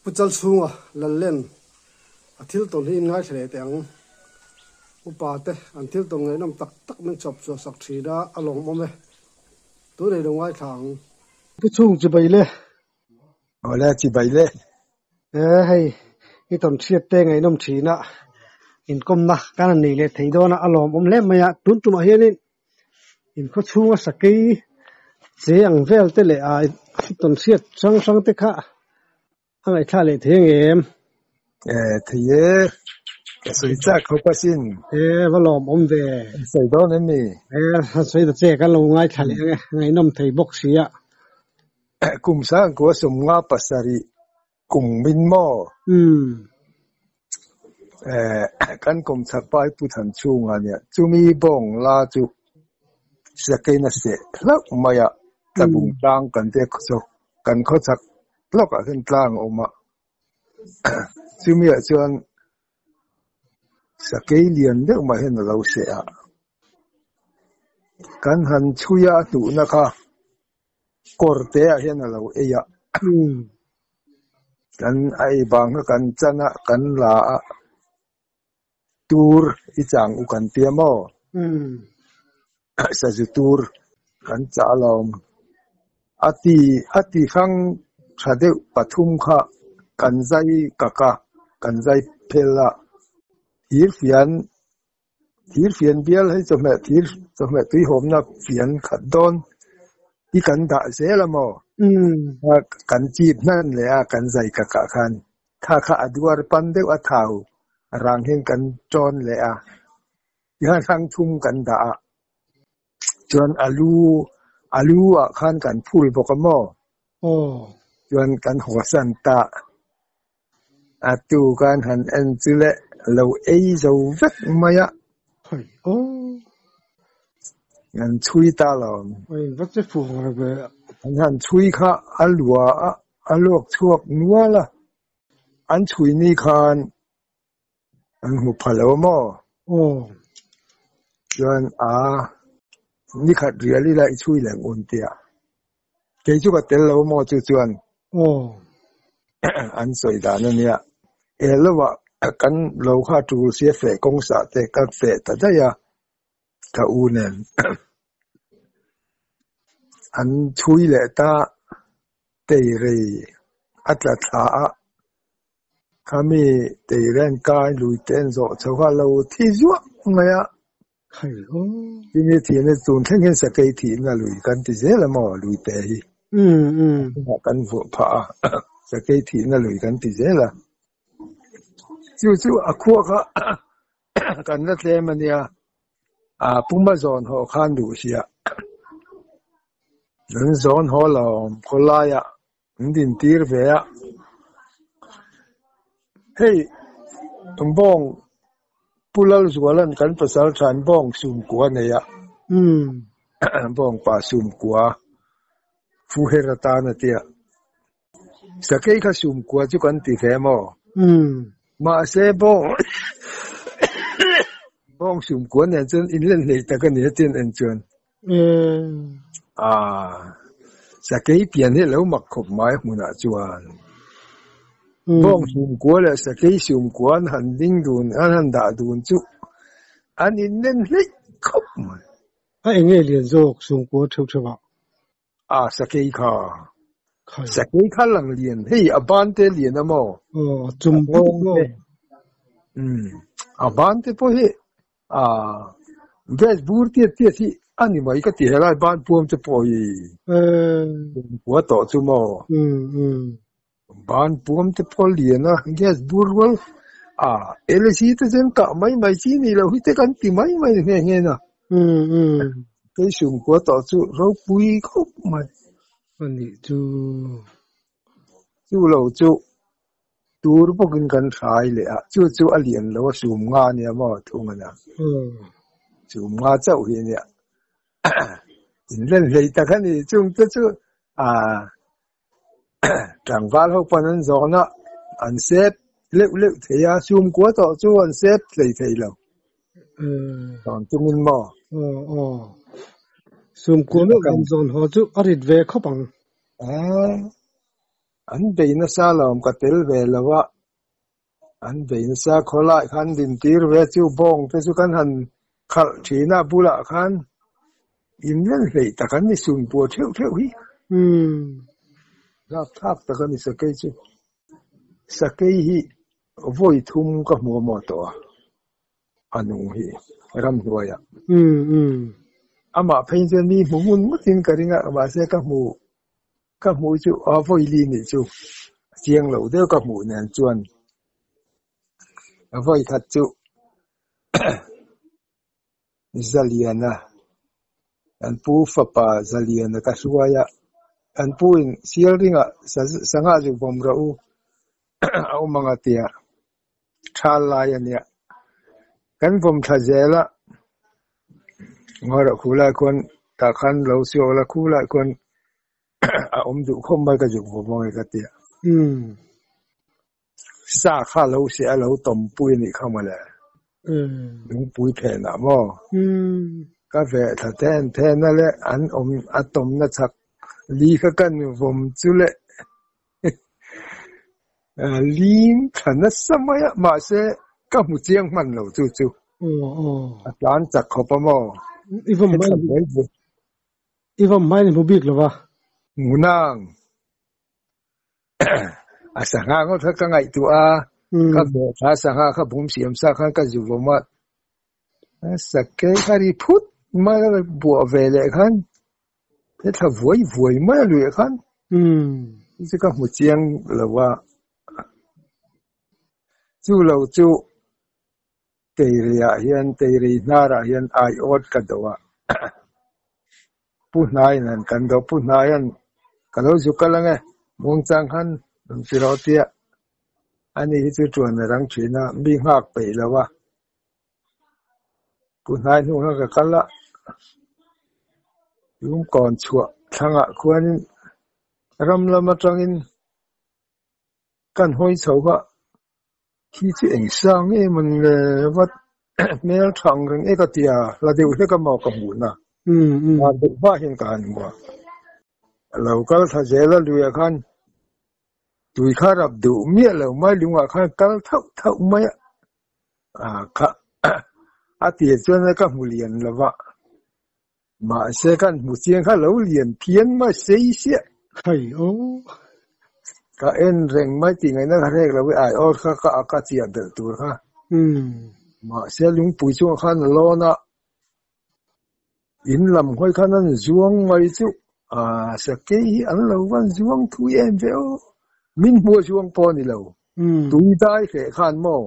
puchal chunga lallen athil ton hi ngai thre teng upa te an thil ton ngai nam tak tak men chop cho sak thida along mome tu nei dong ai thang pu chung chi bai le ola chi bai le hei hi ton thiet te ngai nom thina in kom na kan nei le thei do na alom le maya tun tu ma hianin in kho chunga sakai che ang vel te le a ton thiet sang sang te kha angai tha le theng em thiye sui cha kho pasin valom ve sai do ne mi sai da che kan lo ngai tha le ngai nom thei bok sia kum sang ko sum nga pasari kum min mo kan kum thapai pu than chunga ne chumi bong la chu sakai na se lak maya tabung tang kan te kho kan kho chak lok a kan tlang oma chumi a chuan sakai lian de ma hen lo se a kan han chuya tu na kha korte a hen lo e ya kan ai bang kan chana kan la tur i chang u kan tiamo sa ju tur kan cha lom ati khang thade pathum kha kan zai kaka kan zai phela thir fian bial hai chome tui hom na fian khat don i kan da zela mo kan chip nan le a kan zai kaka khan kha aduar pan deu a thau rang hen kan chon le a ya rang thum kan da chuan alu a khan kan phul bok mo chuan kan hosan ta atu kan han en chule lo ei zo vek maya ngan chui ta lom vek che fu re han chui kha alua alok chuak nuala an chui ni khan an hu phalo mo chuan ni khat really la i chui leng un tia ke chu ka tel lo mo chu chuan an soi da na nia elwa kan lo kha tu se fe kong sa te ka fe ta da ya ka u nen an chui le ta te re atla tha kami te ren kai lui ten zo chho kha lo thi zu maya ini tiene tun theng sa kai thi na lui kan ti zela mo lui te hi kan vo pha sa kai thi na lui kan ti zela chu akhuwa kha kan na tle mania puma zon ho khan du sia nan zon ho lo kholaya ndin tir ve ya hey tumbong pulal zualan kan pasal than bong sum kwa ne ya bong pa sum kwa fu herata na tia sakai kha sum kwa chu kan ti fe mo ma se bong sum kwa ne chen in len le ta kan ne tin en chen sakai pian he lo mak khop mai huna chuan bong sum kwa le sakai sum kwa han ding dun an han da dun chu an in len le khop mai nge lian jok sum kwa theu thewa sakai kha lang lian hei aban te lian amo chum bong aban te po he ves bur ti si ani mai ka ti la ban puam te po yi wa to chu mo ban puam te po lian a ges bur wal elsi te zen ka mai chi ni lo hi te kan ti mai nge na cái sườn của tao chú rau bùi khóc mà anh chú lâu chú tour bốc kinh cần sai lệ chú alien lo sườn nga nè mà thùng anh sườn nga cháu hi nè nên lấy ta cái này chú chẳng phải học phần anh rõ na anh xếp liệu thế sườn của tao chú anh xếp lấy lâu còn chú mình mà sum kwa me kam zon ho chu arit ve khopang อันเป็นนักสาลอมกัตเตลเวลวะอันเป็นนักสาขอลายขันดินตีร์เวจิวบงแต่สุกันหันขัดชีนาบุละขันอินเล่นเลยแต่กันนี่สุนปัวเที่ยวฮีรับทับแต่กันนี่สเกยจูสเกยฮีvoi thum ka mu mo to anu hi ram huaya ama phein je ni mu mun mutin karinga ba se ka mu chu a voi li ni chu chiang lo de ka mu nen chuan a voi that chu zaliana an pu fa pa zaliana ka suaya an pu in sial ringa sanga ju bom ra u au manga tia Chalaya niya. Kan vom thajela ngora khula kon takhan lo sio la khula kon a du khom ba ka ju bo ka tia. Sa kha lo se a lo tom pui ni khamala. Dung pui phe na mo. Ka ve tha ten na le an atom na chak li ka kan vom chu le Lim khana samaya ma se ka mu chiang man lo chu atlan chak khopa mo ivam mai ni bik lo wa munang asanga ngo tha ka ngai tu a ka bo tha sanga kha bum siam sa khan ka ju bo ma sakke khari phut ma bo vele khan te tha voi ma lu khan ji ka mu chiang lo wa chu lo chu teiria hian teiri nara hian ai ot ka dowa pu nai nan kan do pu nai an kalo ju kalange mong chang han firotia ani hi chu tuan rang thina mi ngak pe lawa pu nai nu ha ka kala lum kon chua thanga khuan ram lama tangin kan hoi chauga khi chứ ảnh sang ấy mình vắt mel thằng cái cái tia là điều thế cái màu cầm bùn à mà được phát hiện cả anh mà lâu cái thời gian là lùi khăn lùi khá rập đủ miệng lâu mai lùi khăn cái thâu mai à tia cho nên cái mùi liền là vậy mà sẽ cái mùi chiên khá lâu liền thiên mà xây xịa hay ô ka en reng mai ti ngai na rek la we ai or ka chi ad tu kha ma se lung pui chu khan lo na in lam hoi khan an zuang mai chu sa ke hi an lo wan zuang thu em ve o min bo zuang po ni lo tu dai khe khan mo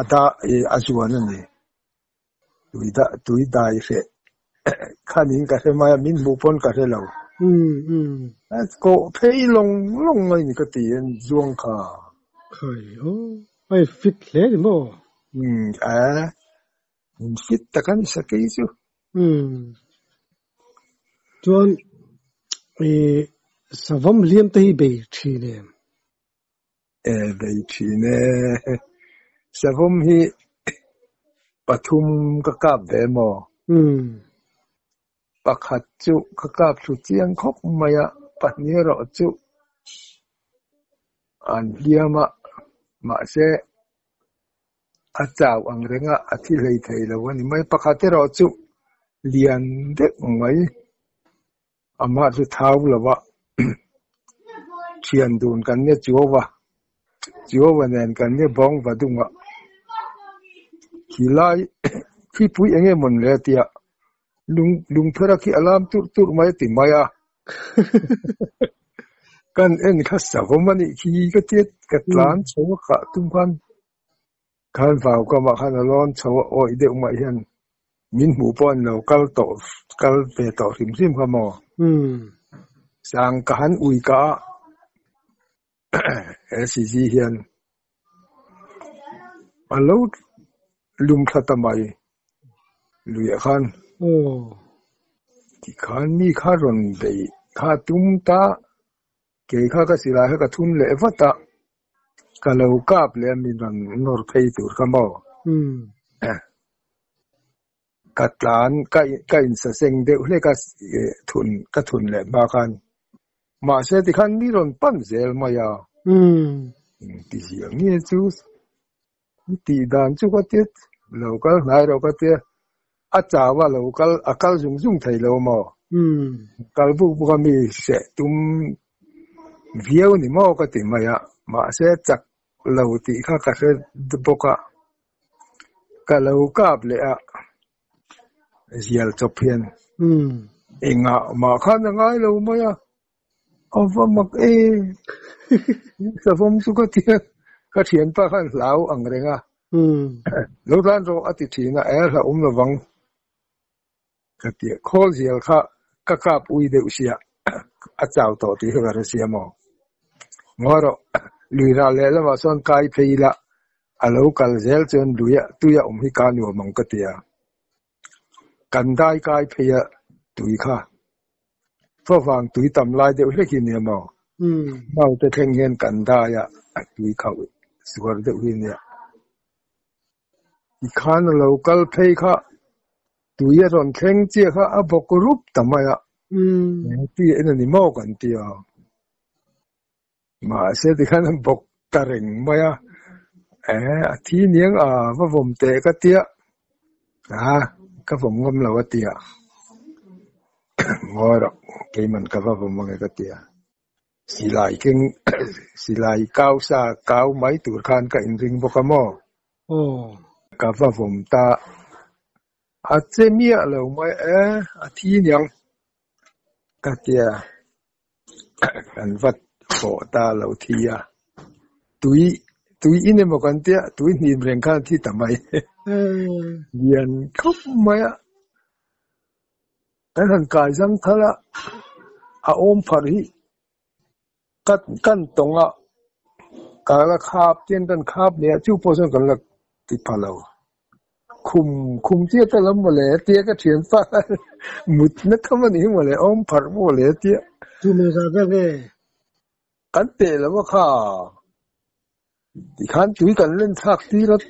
ata a zuan ni tu dai khe khan in ka se mai min bu pon ka se lo cô thấy long ngay cái tiền zuông cả khởi ô phải fit lẽ đi mò fit ta kan sa cái chứ chuan savam liam te be thine be thine savam hi pathum ka kap be mo pakhat chu kakap chu chiang khop maya pahnia ro chu an hiama ma se achau ang renga athi lei thei lo ni mai pakhat ro chu lian de ngai ama chu thau lawa thian dun kan ne chuwa nen kan ne bong wa dunga hilai khi pui enge mon le tia lung phara ki alam tur mai ti maya kan en kha sa gomani ki ka tet ka tlan chawa kha tum kan vào ka ma khan alon chawa oi de ma hian min mu pon lo kal pe to sim kha mo sang ka han ui ka scg hian alo lum khata mai lui khan thì khan mi kha ron be kha tum ta ke kha ka sila ha ka thun le vata ka lo kap le mi ron nor thei tur ka mo ka tlan ka in sa seng de le ka thun le ba khan mà sẽ thì khăn mi ron pan zel mà ya thì gì nghe chú thì đàn chú có tiết lâu cái này đâu có tiết cháu và lâu cái dùng dùng thầy lâu mà cái bu cái mi sẽ tum view ni mà cái thì mà sẽ chắc lâu thì khác cái sẽ bốc cái lâu cáp lệ zial chop hian inga ma khan ngai lo ma ya ova mak sa vom su ka tia ka thian pa khan lau ang renga lo dan ro ati thina la lo wang ka tia khol zial kha ka kap ui de usia a chau to ti ha ra sia mo ngoro lira le la ma son kai pheila alo kal zel chon duya tuya hi ka ni mong ka tiaกันได้กายเพียตุยค่ะเพราะฟังตุยต่ำลายเดี๋ยวเล็กเนี่ยมอเราจะแข่งเงินกันได้อะตุยเขาสวรรค์เดี๋ยวเนี่ยอีกขั้นเราก็เพียค่ะตุยตอนแข่งเจ้าค่ะอ่ะบอกรูปทำไมอ่ะที่อันนี้มอกันเดียวมาเสียที่ขั้นบอกตะเร่งไหมอ่ะที่เนี้ยว่าผมเตะก็เตี้ยก็ผมงมเราว่าเตี้ยงอหรอกที่มันก็ว่าผมมันก็เตี้ยสีลายกิ้งสีลายก้าวซาก้าวไม้ตูดคานกับอินริงพวกมอก็ว่าผมตาอาจจะมีอะไรไม่ที่ยังก็เตี้ยอันวัดโผตาเราเตี้ยตุยอินเนี่ยบอกกันเตี้ยตุยนี่เรื่องการที่ทำไมเรียนเขาไม่แต่ท่านกายสังขารอาอมผาริกันตรงกาลคาบเตียนกันคาบเนี่ยจู่พอส่งกันละติพาเราคุมเตี้ยแต่ละหมดเลยเตี้ยก็เถียนฟ้าหมุดนักขมันนี่หมดเลยอมผาริหมดเลยเตี้ยจู่ไม่ทราบเลยกันเตะแล้วว่าข้าที่ขันจุยกันเล่นทักที่รถ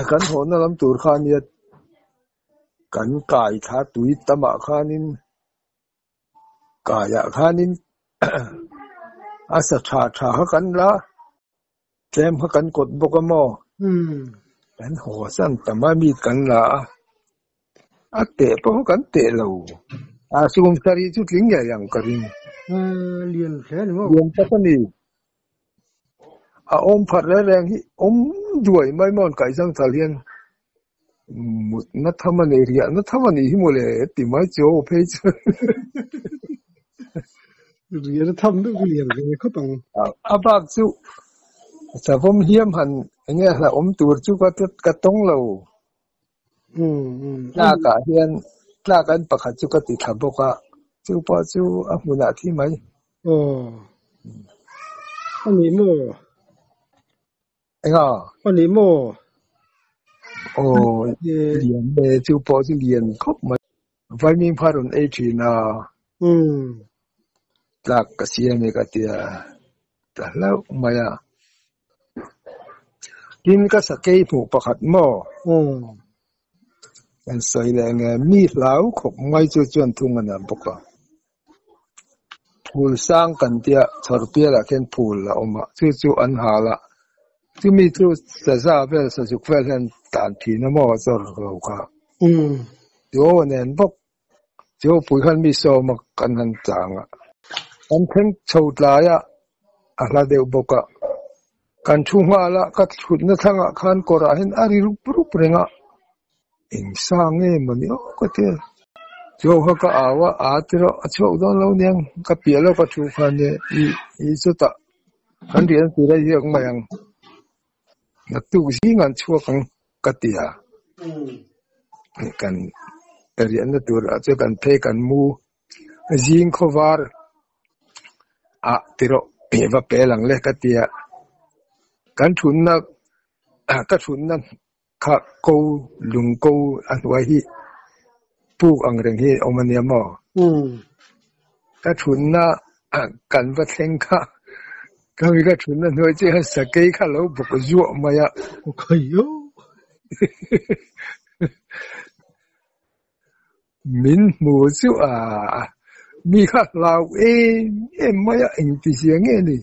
กันหัวนั่งลำตูดขานี่กันกายขาตุยตะมะขานินกายขานินอาศัยชากันละแกมกันกดบกมอกันหัวสั้นแต่ไม่มีกันละเตะเพราะกันเตะเราสุมสารีจุดลิงอย่างกันเรียนแค่นี้มั้งเรียนสักนี่อมผัดแรงที่อมด้วยไม่มอนไก่สังสารเลียนมุดนัทธรรมเนียนัทธรรมนีที่โมเลติไม่โจเพจเรียนทำด้วยเรียนเลยเขาต้องอาบักจุแต่ผมเฮียมหันอย่างเงี้ยละตัวจุก็ต้องเราลากะเฮียนลากันประคัดจุก็ติดขับบอกว่าจุปอจุมุนาที่ไหมอันนี้โม่วันนี้โม่เรียนจูปอจะเรียนครบมาไฟมีพารุนทีนะหลักเกษียณก็เตียแต่แล้วมากินก็สเกย์ผูกประคัดหม้ออันใส่แรงมีเหลาขบไม่จุจวนทุ่งกันปกติพูลสร้างกันเตียชอร์เปียละเข็นพูลละอมจุอันหาละที่มีทุกแต่ทราบว่าสุขเพื่อนต่างที่นั่นมั่วจอร์เราค่ะโยนเนี่ยพวกโยปุ๋ยขันมีโซมากันหันจางกันเพ่งโชดลายอะไรเดียวบอกกันชุ่มละกัดชุดนั่งทางขันกอราเห็นอาริรุปเรงอิงสร้างเงี้ยมันเนี่ยก็เถอะโยเขาก็ว่าที่เราโชว์ตอนเราเนี่ยก็เปลี่ยนแล้วก็ชุกันเนี่ยอีสุดอ่ะกันเรียนสุดได้เยอะมากนักตู้สิ่งานชั่วกันกัตยากันเรียนนักตู้เราจะกันเพกันมูจิงขวาร์ที่เราว่าเปลังเล็กกัตยากันทุนนักก็ทุนนักข้ากูลุงกูอันไว้ที่ปลูกอังเริงที่อมันเนี่ยมั้งก็ทุนนักกันว่าเซ็งข้าก็มีก็ทุนนั้นด้วยที่ให้สเกย์ข้าเราบอกยั่วมาอ่ะโอเคอยู่มินหมูจู่ มีข้าเราไม่อยากอิงติเสียงนี่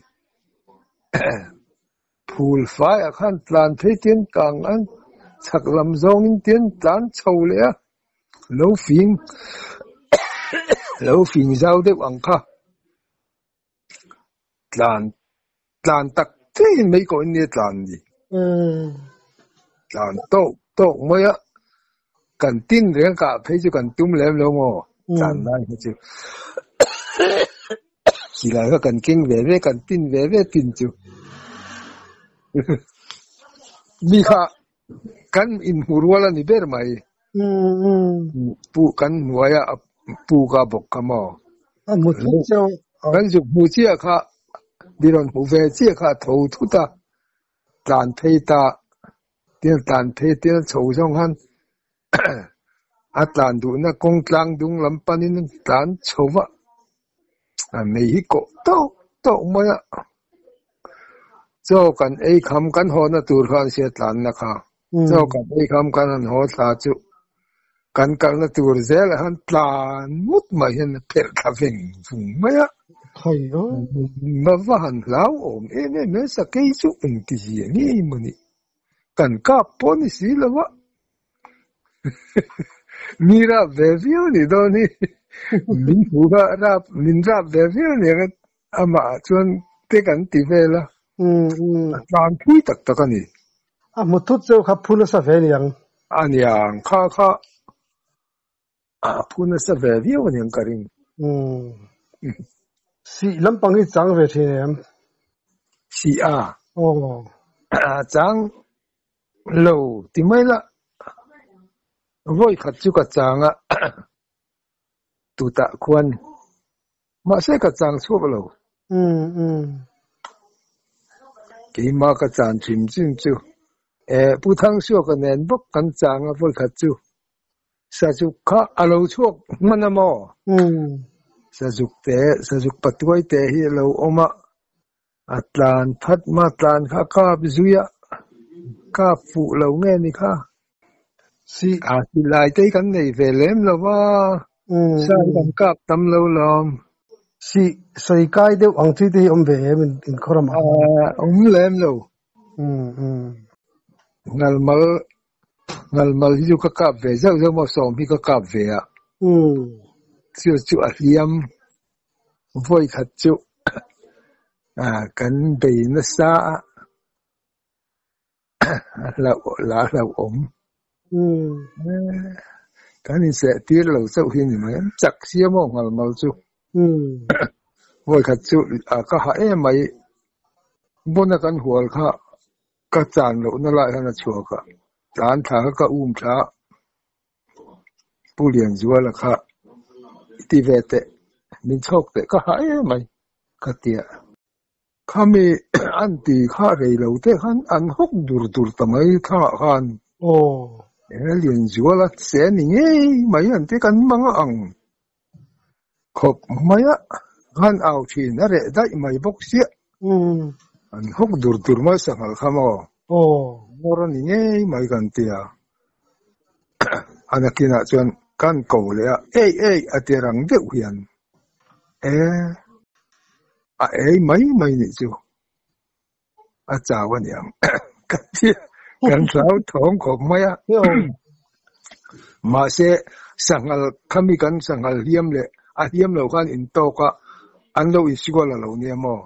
พูลไฟขั้นตานเทียนกลางอันสักลำซองเทียนตานเฉาเลยแล้วฟิงเจ้าเด็กอังค่ะตานตักเทียนไม่ก่อนเนี่ยตานดิตานโตไม่อยากกันติ้นเรื่องกับให้จุกันตุ้มแล้วมั้งตานนั่นให้จุสิลายก็กันเก่งเว่กันติ้นเว่ติ้นจุมีค่ะกันอินหัวละนี่เบอร์ไหมปูกันหัวยาปูกาบกขมอมุดเจ้ากันจุมูเชียค่ะดิรอนหูเวเชียค่ะทูทุตาตานเทตาเตียนตานเทเตียนโฉช่องหันอัตลานดูนะกงกลางดุงลำปันนี่ตานโฉวะไม่ฮิโกโตมาเจ้ากันคำกันหัวน่ะตูร์ขันเสียตานนะคะเจ้ากันคำกันหัวตาจุกันน่ะตูร์เซลหันตานมุดมาเห็นเปิดคาเฟ่ฟุงมาใครมาว่าหันแล้วเนี่ยสักกี่จุอินทิเสียนี่มันนี่กันกับปนิสิละวะมีราบเวียนี่ตอนนี้มินหูก็มินราบเวียนี่ก็อามาชวนเตกันติเวละตานพุยตักกันนี่มุดทุกเจ้าขับพูนสักเวียงอันยังข้าพูนสักเวียวันยังกันสีลำปังนี่จังเวทีเนี่ยสีโอ้จังโลที่ไม่ละว่าขัดจุกจังตุตะควรมาใช่กจังชั่วไปแล้วกี่มากจังจิมจูผู้ทั้งชั่วกันเน้นบกกันจังว่าขัดจุสะจุกข้าอารมณ์ชั่วมันน่ะมั้งสะจุกปัตไว้แต่ที่เราอมาอัตลานพัดมาตลานข้าบิจุยะข้าฟูเราเงี้ยนี่ข้าสิลายใจกันในเวลมแล้วว่าใช่กันกับตำเราลมสิใส่กายเดียวอังที่อมเวมันอินคอร์มาเลมเรางัลมัลที่อยู่กับเวเจ้ามาส่งพี่ก็กับเวะเสียจุอาเลียมไว้ขัดจุกันเบนซาเราอมกันนี่เสียทีเราเจ้าหินมันจักเสียมองงัลมัลจุไว้ขัดจุก็หายไม่บนกันหัวข้าก็จานเรานั่นแหละท่านชัวก็จานถาก็ช้าผู้เลี้ยงจัวละค่ะที่เวทมินชกแต่ก็หายไหมก็เตียข้ามีอันตีข้าเรียเราแต่ขันอันหกดูทำไมข้าขันเลี้ยงจัวละเสียนี่ไงไม่อันที่กันมังอังขบไม่อะขันเอาทีนั่นแหละได้ไม่บอกเสียอันหกดูไม่สังหารข้ามมรนี่ไงไม่กันเตียอันนั้นกินจนกันโกเลยอันที่รังเดียวยันไม่นี่จูอาจารย์วันยังกันเตียกันสาวท้องของไม่อะมาเสสังหารข้ามีกันสังหารเลี้ยมเลยเลี้ยมเรากันอินโตก็อันเราอิสกอลเราเนี่ยมั้ง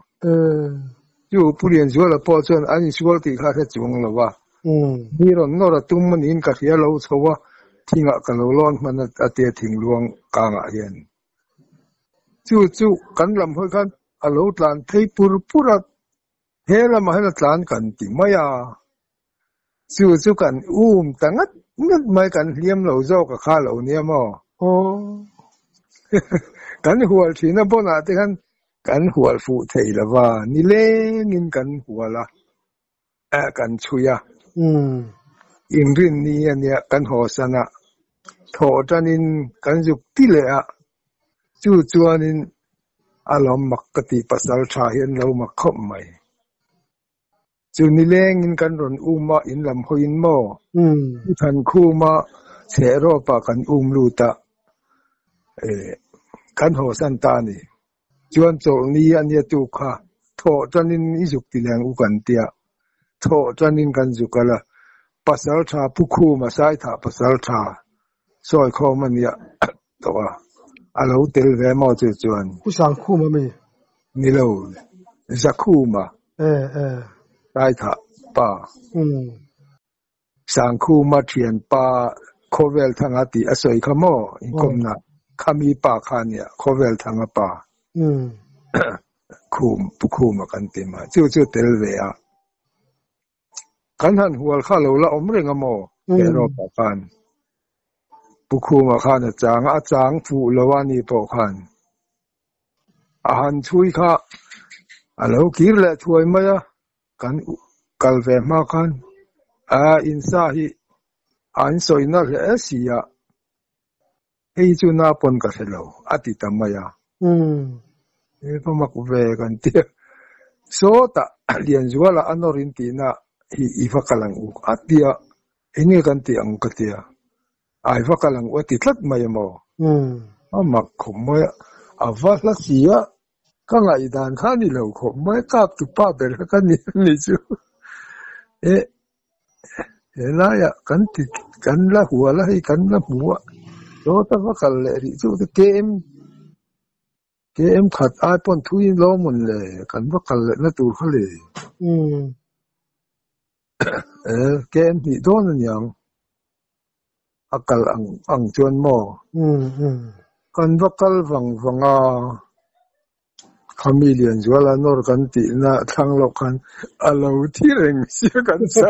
อยู่ผู้เรียนชัวร์ละพอจนอันนี้ชัวร์ที่ข้าจะจงละว่านี่เราโน่นตุ้มมันอินกับเฮียเราชัวร์ทิ้งกันเราล้อนมันอาเตียทิ้งลวงกลางเย็นจู่กันลำห้อยกันเราตานที่ปูระเฮละมาให้ตานกันติมายาจู่กันตั้งงัดไม่กันเลี้ยมเราเจ้ากับข้าเราเนี่ยมั้งกันหัวที่นั่นบนอะไรกันหัวฟูเทยละว่านี่เล่งินกันหัวละกันชุยอิงรินนี่เนี่ยกันหัวสนะโถจันินกันยุติเลยจู่นินอารมณ์มักกติปัสสาวะชาเห็นเรามักขบใหม่จู่นี่เล่งินกันรอนมาอินลำหอินโมทันคู่มาเสรอปากันลูตะ kan ho san ta ni chuan chol ni ania tu kha tho chanin izuk ti lang u kan tia tho chanin kan zukala pasal tha pukhu ma sai tha pasal tha soi kho mania to alo tel ve mo chu chuan ku sang khu ma mi ni lo zakhu ma sai tha pa sang khu ma thian pa khovel thanga ti asoi khamo inkomna khami pa khania khovel thanga pa khum pukhu ma kan ti ma chu tel ve a kan han hual kha lo la om renga mo pero pa kan pukhu ma khan a chang fu lawani po khan a han chui kha alo kir le thui ma ya kan kal ve ma khan a insa hi an soina le asia ei chu na pon ka helo ati tamaya e pa mak ve kan ti so ta lian zuala anorin ti na hi ifakalang u atia ini kan ti ang katia ai fakalang u ti tlat mai mo amak khom mai ava la sia ka ngai dan kha ni lo khom mai kap tu pa ber ka ni chu e la ya kan ti kan la huwa la hi kan la huwa do ta fakal le ri chu te kem khat ai pon thui lo mun le kan fakal le na tu kha le kem ni don yang akal ang chuan mo kan fakal wanga chameleon zuala nor kan ti na thang lo kan alo thi reng sia kan sa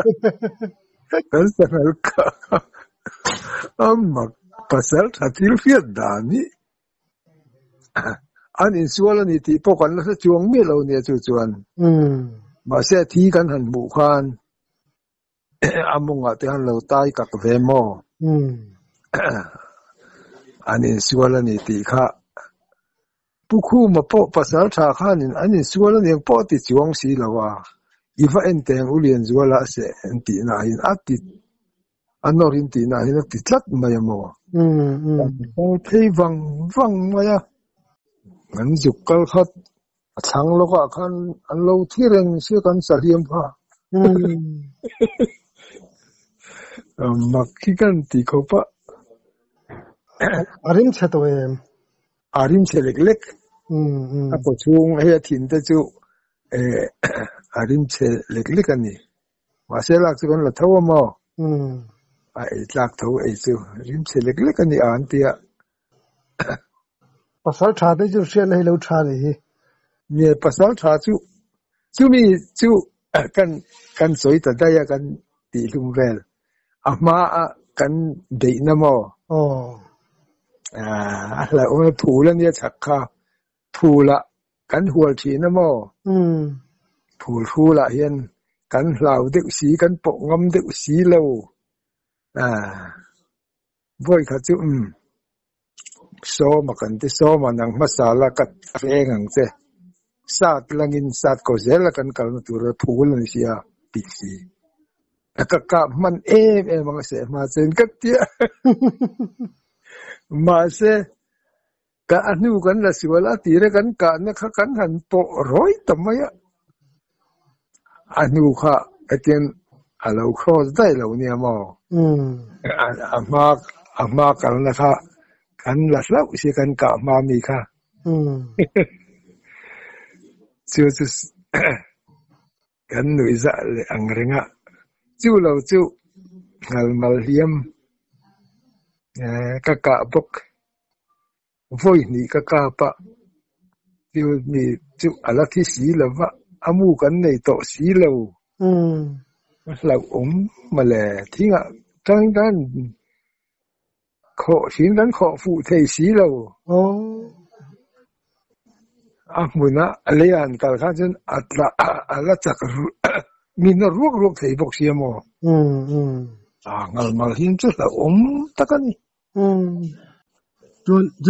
kan sa ka amma pasal thatil fiat dani an in suala ni ti po kan la chuang me lo ne chu chuan ma se thi kan han bu khan amunga te han lo tai ka ve mo an in suala ni ti kha pukhu ma po pasal tha khan in an in suala ni po ti chuang si lawa ifa enteng ulian zuala se enti na hin ati anorin ti na hin ti tlat mai mo thei wang maya ngan zukal khat thang lo ka khan an lo thireng se kan saliam pha makki kan ti khopa arim chato em arim chelek apo chung he thin te chu arim chelek ani wa se lak chu kan la thaw mo ai lak thaw ai chu rim chelek ani an tia pasal tha te chu se nei lo tha le hi ye pasal tha chu mi chu kan soi ta da ya kan ti lum vel ama kan de na mo la o phu la ne chak kha phu la kan hual thi na mo phu la hian kan hlau de si kan po ngam de si lo voi kha chu so ma kan ti so ma nang masala kat rengang che sat langin sat ko zela kan kal na tur phul ni sia pisi ka man mang se ma chen kat tia ma se ka anu kan la siwala tire kan ka na kha kan han po roi tamaya anu kha aten alo cross dai lo ni mo ama kal na kha kan la lau si kan ka ma mi kha chu kan nui za le ang renga chu lo chu ngal mal hiam ka bok voi ni ka pa chu ni chu ala thi si lawa amu kan nei to si lo lau ma le thinga tang dan kho xin kan kho fu thei si lo muna alian kal khan chen atla ala chak min ruok thei bok sia mo ngal mal hin chu la takani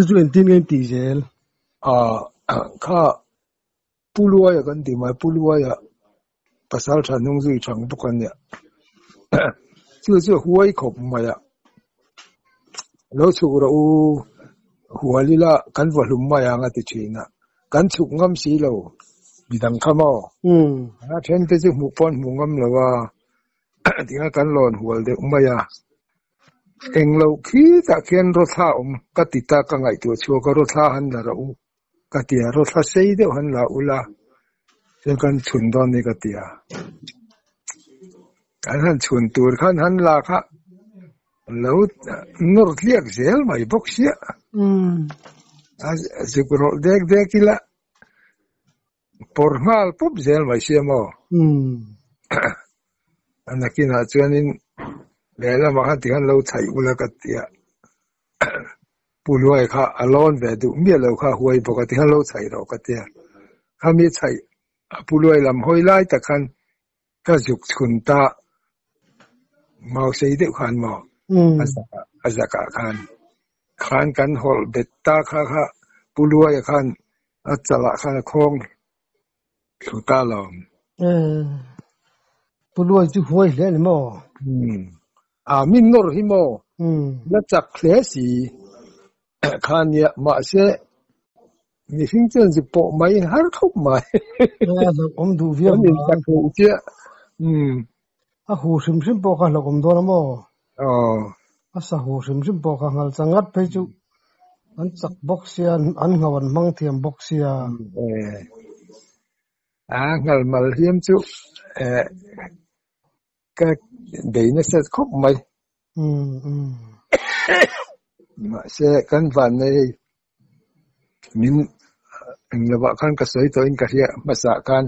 chu en tin ngen ti zel kha pulua ya kan ti mai pulua ya pasal tha nong zui chang bukan ya chu huai khop ma ya lo chu ra หัวลีละกันวัวลุมมาอย่างติชีนะกันฉุกงำสีเรามีดังขมอเช่นที่จะหมู่ปอนหมู่งำเราว่าที่กันหลอนหัวเด็กมายาเองเราคิดแต่เขียนรถท้าก็ติดตากังไอตัวชัวก็รถท้าหันเราก็เตียรถท้าเสียเดียวหันเราละเจ้ากันชุนตอนนี้ก็เตียกันหันชุนตัวขันหันลาค่ะแล้วนรเลียกเสียไม่บอกเสียสิบรถเด็กที่ละปอร์มาลปุ๊บเสียไม่เสียมั้งอันนั้นกินอาจจะนี่เวลามาที่กันเราใช้อุลกัตเตียผู้รวยค่ะอารอนเวดูเมียเราค่ะหวยปกติกันเราใช้เรากัตเตียถ้ามีใช้ผู้รวยลำห้อยไล่แต่คันก็จุกชุนตาเมาเสียเดียวกันมั้งอาจจะขันกันหอลเบ็ดตาค่ะผู้รวยขันอาจจะละขันคงสุดตาลมผู้รวยจะหวยเลยมั้งมินนอร์ฮิโมแล้วจากเคลสีขันเนี่ยมาเสียมีฟิงเจนจะปอไม่หาเข้ามาผมดูเวียนมีจากหูเจ้าหูซิมปอกันหรอกผมโดนมั้งสะหูซิมปอกันหัลจังงัดไปจุอันจักบ็อกเซียอันเงาวันมังเทียมบ็อกเซียงัลมาเทียมจุก็เดี๋ยวนี้เสร็จครบไหมมาเสร็จกันวันนี้มินระบาดกันก็สวยตัวอินก็เรียมาสักกัน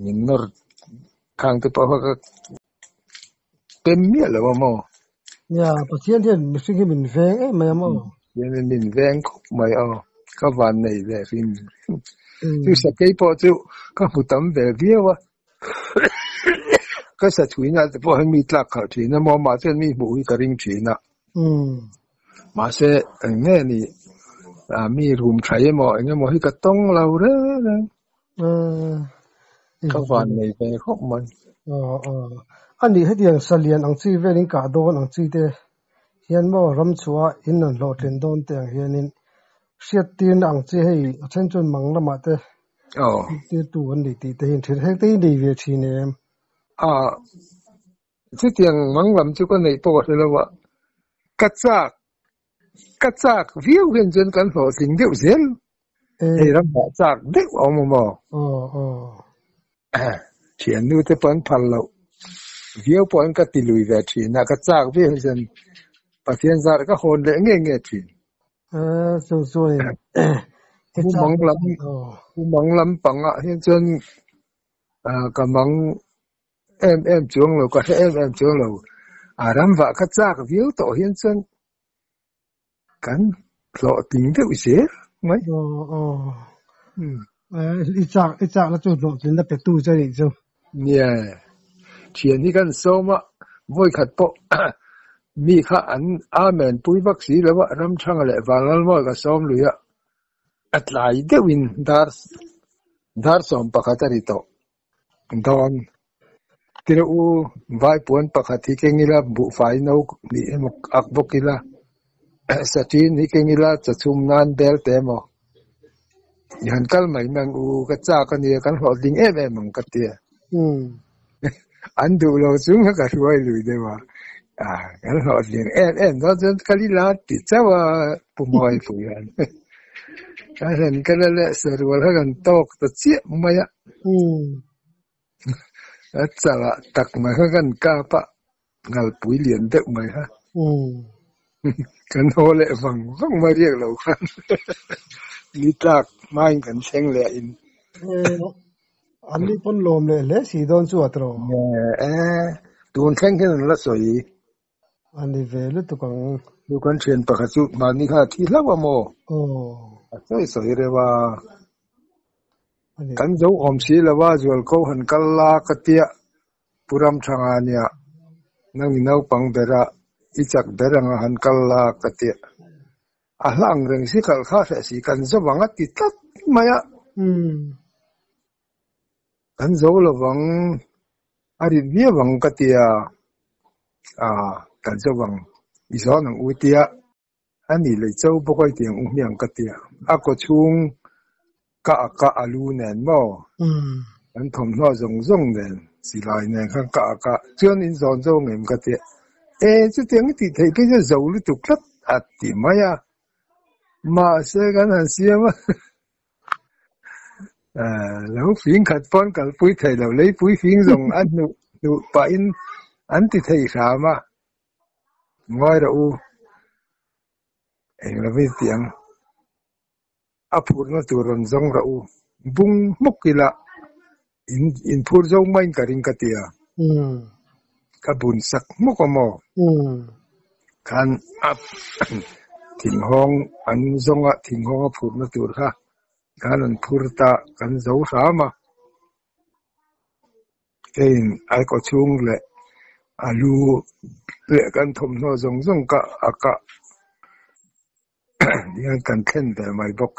มินนอร์ข้างที่พอเขาเป็นเมียหรือว่ามั้งประเทศที่ไม่ใช่มินแวงไม่มั้งยังมินแวงครบไหมก็วันนี้เลยฟินที่สักกี่พอจุก็พูดตั้มเดียวว่าก็สัตว์ถุยนะแต่พอให้มีตลักเขาถุยนะมองมาเส้นมีบุยกระริ่งถุยนะมาเสอันนี้นี่มีรูมใช้หมออันนี้หมอให้กระต้องเราเด้อก็วันนี้ไปครบมันอันนี้ให้เดียงเสลียนอังซีเวลิงกาโดนอังซีเตเฮียนบ่รำชัวอินนันโลเทนโดนเตียงเฮียนินเสียตีนอังซีให้เช่นจนมังละมาเตตีตัวอันนี้ตีเห็นเห็นตีดีเวทีเนี่ยที่เตียงมังลำจุกันในตัวเลยว่ากัจจากวิวเห็นจนกันหัวสิ่งเดียวเสียให้รำบากจากเด็กออกมาบอกเขียนดูแต่ปนพันเราวิวปนก็ติลุยแบบทีน่ะกัจจากวิวจนปะเทียนซาร์ก็โหนเละเงี้ยทีสวยผู้มังลำปังเห็นจนกำลังจวงเราก็ให้จวงเรารำว่ากัจจากวิวต่อเห็นจนกันหล่อติงเท่าเสียไหมอีจากแล้วจุดหล่อติงได้เป็ดตู้ใจอีกจ้ะเนี่ยเทียนที่กันโซมะบ่อยขัดปะมีข้าอันอาเมนปุยบักสีแล้วว่ารำช่างอะไรฟังแล้วบ่อยก็ซ้อมเลยอัดไหลเดวินดาร์สอมปะขัดริโตดอนที่เราไว้ปวนปะขัดที่เก่งนี่ละบุไฟนกนี่มุกอักบกิละสตีนี่เก่งนี่ละจะชุมนานเบลเตมอยันกัลไม่แมงกัจจากกันเนี่ยกันหอดิงมังกัตเตียอันดูเราซึ่งก็ช่วยเลยได้ว่ากันหอดิงเราจะกันลีลาติดเจ้าว่าปุ่มหอยฝุ่นกันเห็นกันแล้วสรุปว่ากันตกตัดเสียไม่อะแล้วจะละตักมากันกาปะงัลปุ๋ยเหรียญเด็กไหมฮะกันโหเละฟังมาเรียกเรากันนี่ตักไม่กันเชงเลยอันนี้ปนลมเลยสีโดนชัวตรโดนแข่งกันละสวยอันนี้เวลุตุกังดูกันเชียนปะคัจุมานี่ค่ะที่ละว่าโมสวยเลยว่ากันเจ้าอมสีละว่าจวลเขาหันกัลลากเตียปุรำชางานี่นั่งนี่นาปังเบระอีจักเบระงหันกัลลากเตียหลังเรื่องสิกัลข้าเสียกันจะวังติดตัดไหมกันเจ้าละวังอาริบีวังกเตียกันจะวังอีสานอุติย อันนี้เลยเจ้าบ่ค่อยเตียงเมียงกะเตียอะก็ชุงกะกะอาลูแน่นบ่อันถมน้อจงแน่นสิลายแน่นข้างกะกะจวนอินซอนโจงเอ็มกะเตียจะเตียงที่ไทยก็จะเจ้าลุตุกลัดอัดติมายามาเสกันอันเสียมาแล้วฟิงขัดป้อนกับปุ้ยไทยเราเลยปุ้ยฟิงส่งอันนูปะอินอันที่ไทยสามาง่อยเราเองเราไม่เตียงอาพูดมาตัวรอนซงเราบุ้งมุกกิละอินพูดซงไม่กันริงกะเตียกับบุญสักมุกก็มอคันอับถิ่งห้องอันซงอะถิ่งห้องพูดมาตัวค่ะการอันพูดตากันเจ้าสามาเองไอ้ก็ชุงเลยอาลูเละกันทมโนจงกะอากะยังกันเท่นแต่ไม่บอก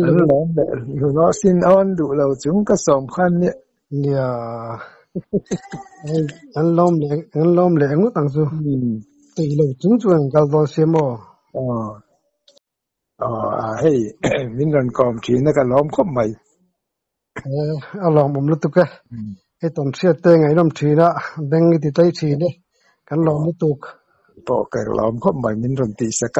อันล้อมเลยอยู่นอสินอ่อนดูเราจุงก็สำคัญเนี่ยอันล้อมเลยงุตังซูตีเราจุงกันตัวเสียมเฮ้ยมินรันกอมขีนักล้อมคบใหม่เอาลองผมรู้ตัวแกไอ้ตอนเสียเตงไอ้น้ำชีนะแบงก์ที่ใจชีเนี่ยกันล้อมรู้ตัวปอกแกล้อมคบใหม่มินรันตีสัก